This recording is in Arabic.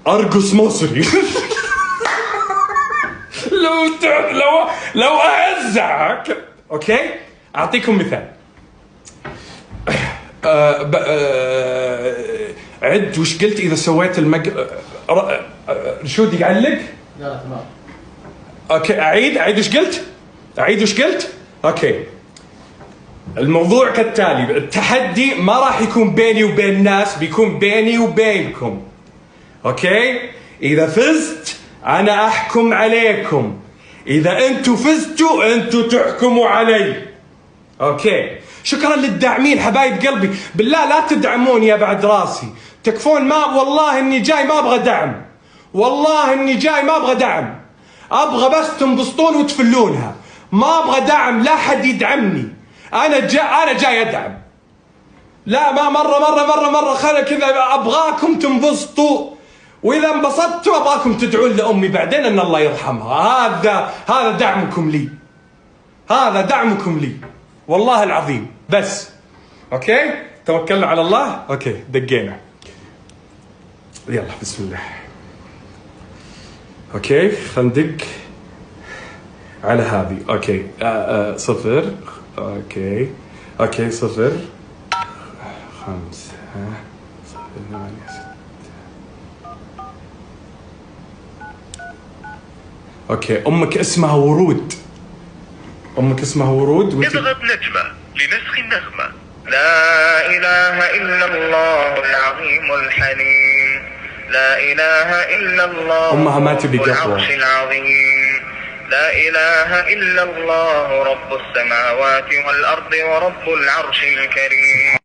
ارقص مصري. لو اهزعك. اوكي اعطيكم مثال. عد وش قلت اذا سويت شو بدي اعلق؟ لا تمام. اوكي اعيد وش قلت؟ اوكي الموضوع كالتالي، التحدي ما راح يكون بيني وبين الناس، بيكون بيني وبينكم. اوكي اذا فزت انا احكم عليكم، اذا انتوا فزتوا انتوا تحكموا علي. اوكي شكرا للداعمين حبايب قلبي، بالله لا تدعموني يا بعد راسي، تكفون. ما والله اني جاي ما ابغى دعم، والله اني جاي ما ابغى دعم، ابغى بس تنبسطون وتفلونها، ما ابغى دعم، لا حد يدعمني، انا جاي ادعم. لا ما مره خلي كذا، ابغاكم تنبسطوا، واذا انبسطتوا ابغاكم تدعون لامي بعدين ان الله يرحمها. هذا دعمكم لي، هذا دعمكم لي والله العظيم. بس اوكي توكلنا على الله. اوكي دقينا، يلا بسم الله. اوكي خلينا ندق على هذه. اوكي 0 اوكي 0 5 0 8 6. اوكي امك اسمها ورود، امك اسمها ورود. اضغط نجمة لنسخ النغمة. لا إله إلا الله العظيم الحليم، لا إله إلا الله امها ما تبي قهوة. العرش العظيم، لا إله إلا الله رب السماوات والأرض ورب العرش الكريم.